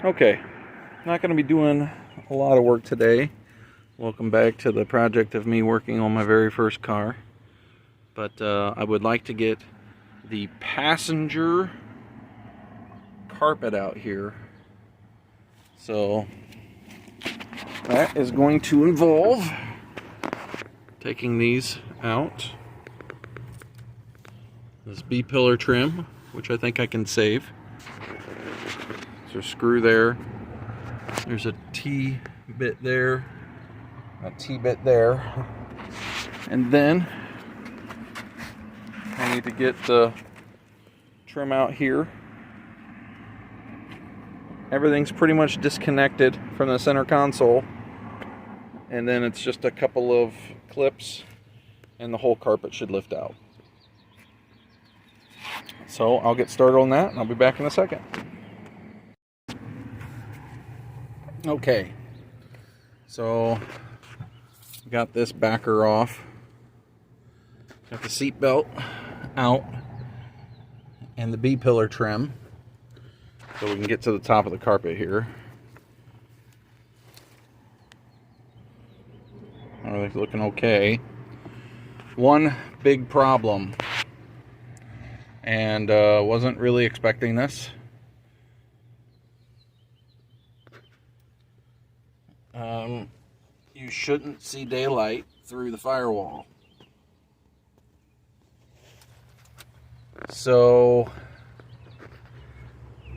Okay, not going to be doing a lot of work today. Welcome back to the project of me working on my very first car. But I would like to get the passenger carpet out here. So that is going to involve taking these out. This B-pillar trim, which I think I can save. So screw there. There's a T-bit there. A T-bit there. And then I need to get the trim out here. Everything's pretty much disconnected from the center console. And then it's just a couple of clips and the whole carpet should lift out. So I'll get started on that and I'll be back in a second. Okay, so got this backer off, got the seat belt out, and the B-pillar trim, so we can get to the top of the carpet here. Everything's looking okay. One big problem, and wasn't really expecting this. You shouldn't see daylight through the firewall. So,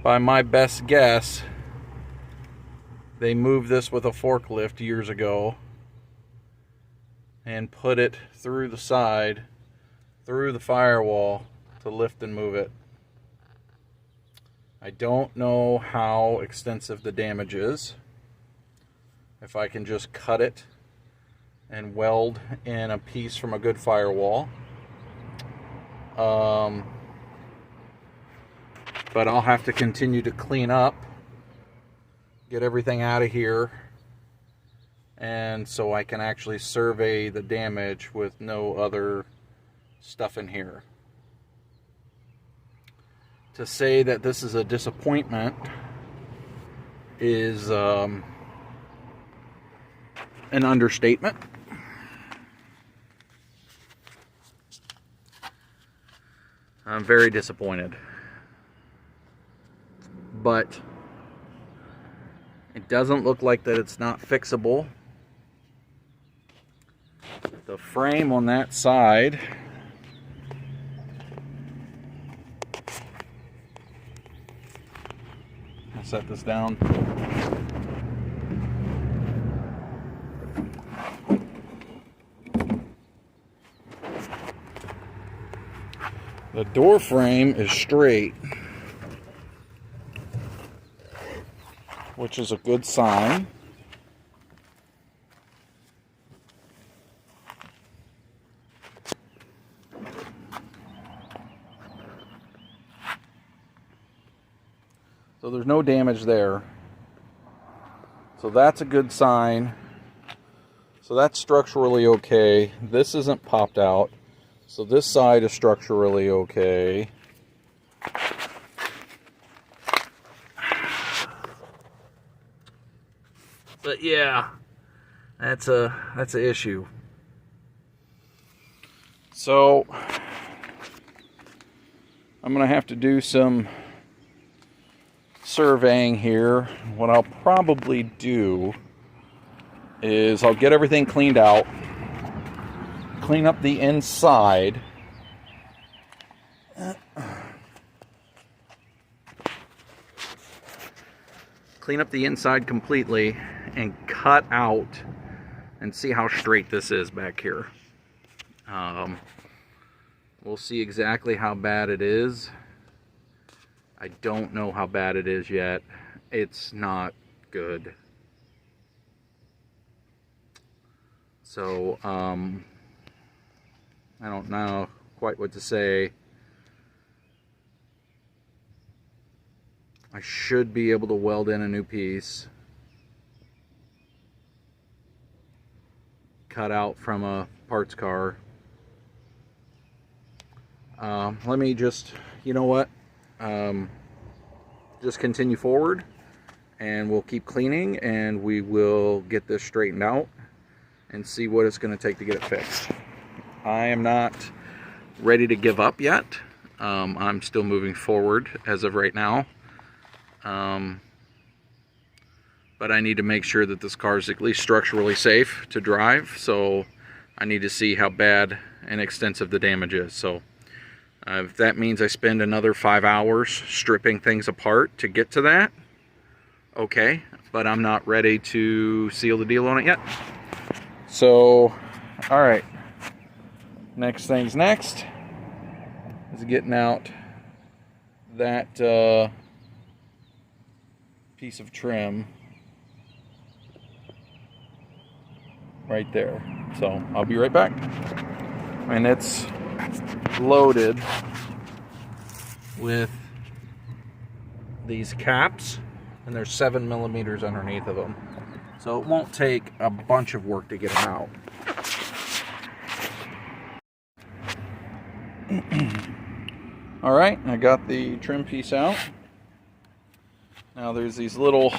by my best guess, they moved this with a forklift years ago and put it through the side, through the firewall to lift and move it. I don't know how extensive the damage is. If I can just cut it and weld in a piece from a good firewall. But I'll have to continue to clean up, get everything out of here, and so I can actually survey the damage with no other stuff in here. To say that this is a disappointment is an understatement. I'm very disappointed. But it doesn't look like that it's not fixable. The frame on that side I'll set this down. The door frame is straight, which is a good sign. So there's no damage there. So that's a good sign. So that's structurally okay. This isn't popped out. So this side is structurally okay. But yeah, that's an issue. So I'm gonna have to do some surveying here. What I'll probably do is I'll get everything cleaned out, clean up the inside, completely, and cut out and see how straight this is back here. We'll see exactly how bad it is. I don't know how bad it is yet. It's not good. So, I don't know quite what to say. I should be able to weld in a new piece. Cut out from a parts car. Let me just, you know what? Just continue forward and we'll keep cleaning, and we will get this straightened out and see what it's going to take to get it fixed. I am not ready to give up yet. I'm still moving forward as of right now. But I need to make sure that this car is at least structurally safe to drive, so I need to see how bad and extensive the damage is. So if that means I spend another 5 hours stripping things apart to get to that, okay, but I'm not ready to seal the deal on it yet. So, all right, next thing's next is getting out that piece of trim right there. So I'll be right back. And it's loaded with these caps, and there's 7 millimeters underneath of them. So it won't take a bunch of work to get them out. All right, I got the trim piece out. Now there's these little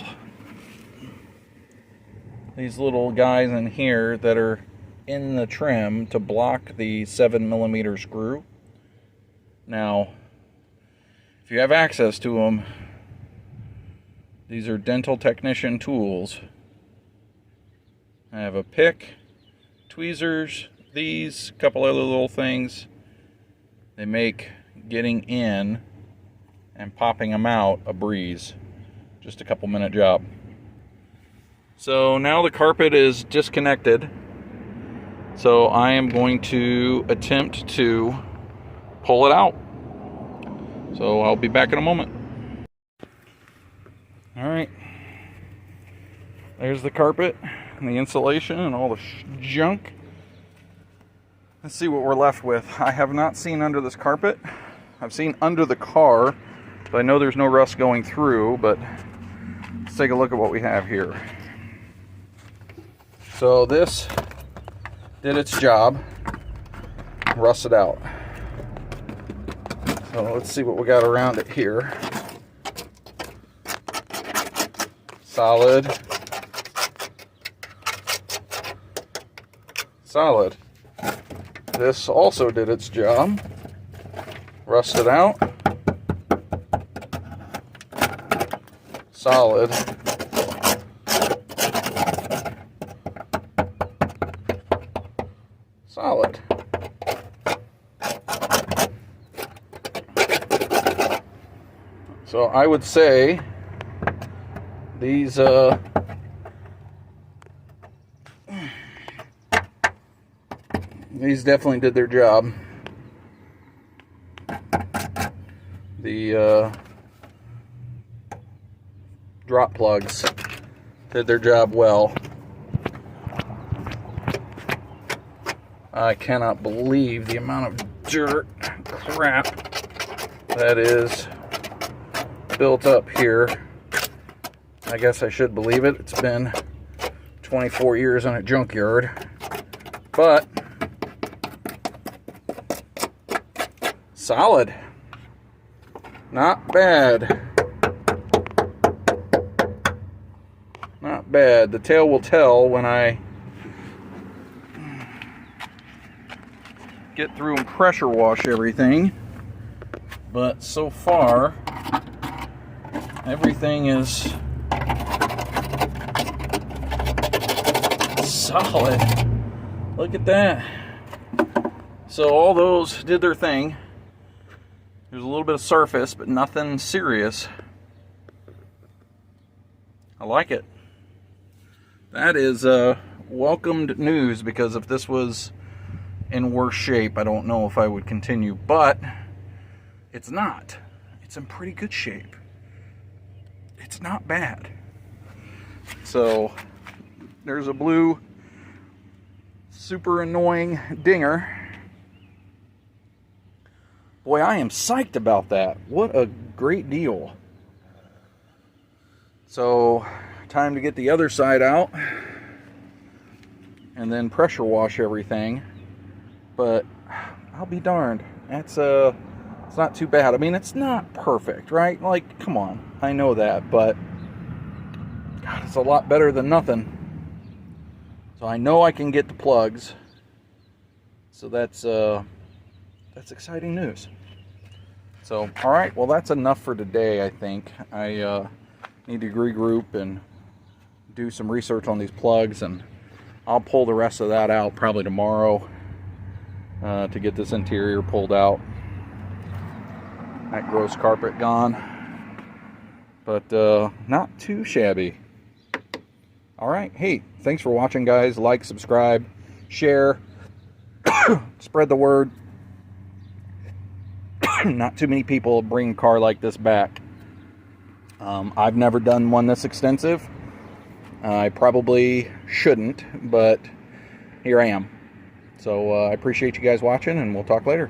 guys in here that are in the trim to block the 7 millimeter screw. Now, if you have access to them, these are dental technician tools. I have a pick, tweezers, these, couple other little things. They make getting in and popping them out a breeze. Just a couple minute job. So now the carpet is disconnected. So I am going to attempt to pull it out. So I'll be back in a moment. All right. There's the carpet and the insulation and all the junk. Let's see what we're left with. I have not seen under this carpet. I've seen under the car, but I know there's no rust going through, but let's take a look at what we have here. So this did its job, rusted out. So let's see what we got around it here. Solid. Solid. This also did its job, rusted out. Solid. Solid. So I would say these definitely did their job. The drop plugs did their job well. I cannot believe the amount of dirt, crap that is built up here. I guess I should believe it. It's been 24 years in a junkyard. But solid. Not bad. Not bad. The tale will tell when I get through and pressure wash everything. But so far, everything is solid. Look at that. So all those did their thing. There's a little bit of surface, but nothing serious. I like it. That is welcomed news, because if this was in worse shape, I don't know if I would continue, but it's not. It's in pretty good shape. It's not bad. So there's a blue super annoying dinger. Boy, I am psyched about that. What a great deal. So, time to get the other side out and then pressure wash everything. But I'll be darned. It's not too bad. I mean, it's not perfect, right? Like, come on. I know that, but it's a lot better than nothing. So I know I can get the plugs. So that's exciting news. So, all right, well, that's enough for today, I think. I need to regroup and do some research on these plugs, and I'll pull the rest of that out probably tomorrow to get this interior pulled out. That gross carpet gone, but not too shabby. All right, hey, thanks for watching, guys. Like, subscribe, share, spread the word. Not too many people bring a car like this back. I've never done one this extensive. I probably shouldn't, but here I am. So I appreciate you guys watching, and we'll talk later.